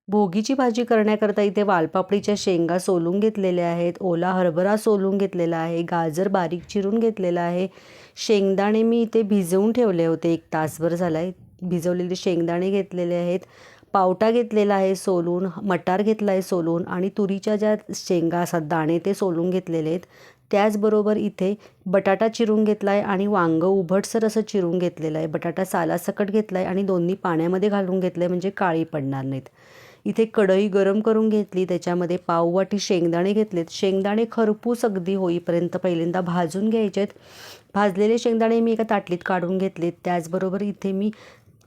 भोगीची भाजी करण्याकरता इथे वालपापडीच्या शेंगा सोलून घेतलेल्या आहेत, ओला हरभरा सोलून घेतलेला आहे, गाजर बारीक चिरून घेतलेला आहे, शेंगदाणे मी इथे भिजवून ठेवले होते, 1 तासभर झाला आहे. भिजवलेले शेंगदाणे घेतलेले आहेत, पावटा घेतलेला आहे सोलून, मटार घेतला आहे सोलून आणि तुरीच्या ज्या शेंगा असतात दाणे ते सोलून घेतलेले आहेत. त्याचबरोबर इथे बटाटा चिरून घेतला आहे आणि वांगं उभटसर असं चिरून घेतलेलं आहे. बटाटा सालासकट घेतला आहे आणि दोन्ही पाण्यामध्ये घालून घेतलं आहे म्हणजे काळी पडणार नाहीत. इथे कढई गरम करून घेतली, त्याच्यामध्ये पाववाटी शेंगदाणे घेतलेत. शेंगदाणे खरपूस अगदी होईपर्यंत पहिल्यांदा भाजून घ्यायचेत. भाजलेले शेंगदाणे मी एका ताटलीत काढून घेतलेत. त्याचबरोबर इथे मी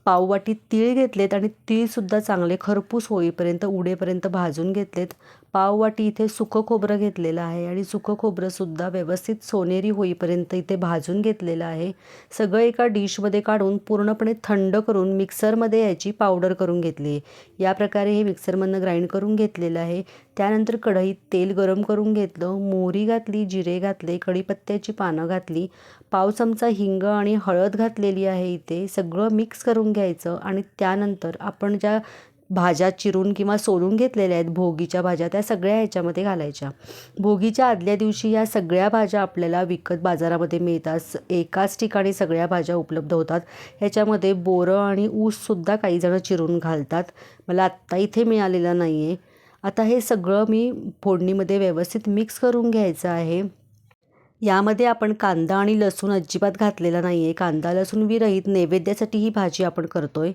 पाववाटी तीळ घेतलेत आणि तीळसुद्धा चांगले खरपूस होईपर्यंत उडेपर्यंत भाजून घेतलेत. पाववाटी इथे सुकं खोबरं घेतलेलं आहे आणि सुकं खोबरंसुद्धा व्यवस्थित सोनेरी होईपर्यंत इथे भाजून घेतलेलं आहे. सगळं एका डिशमध्ये काढून पूर्णपणे थंड करून मिक्सरमध्ये याची पावडर करून घेतली आहे. या प्रकारे हे मिक्सरमधनं ग्राइंड करून घेतलेलं आहे. त्यानंतर कढईत तेल गरम करून घेतलं, मोहरी घातली, जिरे घातले, कढीपत्त्याची पानं घातली, पाव चमचा हिंग आणि हळद घातलेली आहे. इथे सगळं मिक्स करून घ्यायचं आणि त्यानंतर आपण ज्या भाज्या चिरून किंवा सोलून घेतलेल्या आहेत भोगीच्या भाज्या, त्या सगळ्या ह्याच्यामध्ये घालायच्या. भोगीच्या आदल्या दिवशी या सगळ्या भाज्या आपल्याला विकत बाजारामध्ये मिळतात. एकाच ठिकाणी सगळ्या भाज्या उपलब्ध होतात. ह्याच्यामध्ये बोरं आणि ऊससुद्धा काही जण चिरून घालतात. मला आत्ता इथे मिळालेलं नाही आहे. आता हे सगळं मी फोडणीमध्ये व्यवस्थित मिक्स करून घ्यायचं आहे. यामध्ये आपण कांदा आणि लसूण अजिबात घातलेला नाही आहे. कांदा लसूण विरहित नैवेद्यासाठी ही भाजी आपण करतो आहे.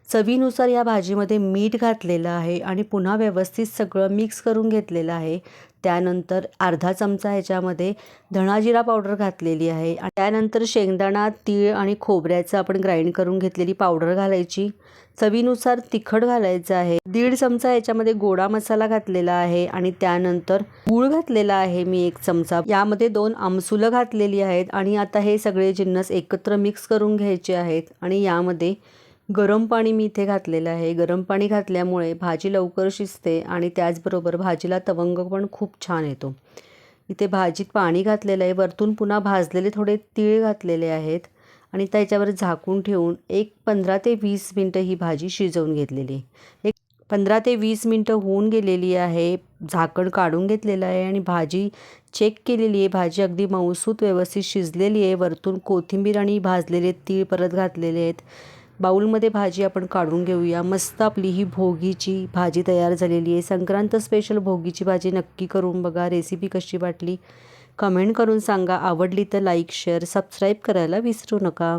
चवीनुसार या भाजीमध्ये मीठ घातलेलं आहे आणि पुन्हा व्यवस्थित सगळं मिक्स करून घेतलेलं आहे. त्यानंतर अर्धा चमचा ह्याच्यामध्ये धणाजिरा पावडर घातलेली आहे आणि त्यानंतर शेंगदाणा, तीळ आणि खोबऱ्याचं आपण ग्राइंड करून घेतलेली पावडर घालायची. चवीनुसार तिखट घालायचं आहे. 1.5 चमचा याच्यामध्ये गोडा मसाला घातलेला आहे आणि त्यानंतर गूळ घातलेला आहे मी 1 चमचा. यामध्ये 2 आमसुलं घातलेली आहेत आणि आता हे सगळे जिन्नस एकत्र मिक्स करून घ्यायचे आहेत आणि यामध्ये गरम पाणी मी इथे घातलेलं आहे. गरम पाणी घातल्यामुळे भाजी लवकर शिजते आणि त्याचबरोबर भाजीला तवंग पण खूप छान येतो. इथे भाजीत पाणी घातलेलं आहे. वरतून पुन्हा भाजलेले थोडे तीळ घातलेले आहेत आणि त्याच्यावर झाकून ठेवून 15 ते 20 मिनटं ही भाजी शिजवून घेतलेली आहे. 15 ते 20 मिनटं होऊन गेलेली आहे. झाकण काढून घेतलेलं आहे आणि भाजी चेक केलेली आहे. भाजी अगदी मऊसूत व्यवस्थित शिजलेली आहे. वरतून कोथिंबीर आणि भाजलेले तीळ परत घातलेले आहेत. बाऊलमध्ये भाजी आपण काढून घेऊया. मस्त आपली ही भोगीची भाजी तयार झालेली आहे. संक्रांत स्पेशल भोगीची भाजी नक्की करून बघा. रेसिपी कशी वाटली कमेंट करून सांगा. आवडली तर लाईक, शेअर, सबस्क्राईब करायला विसरू नका.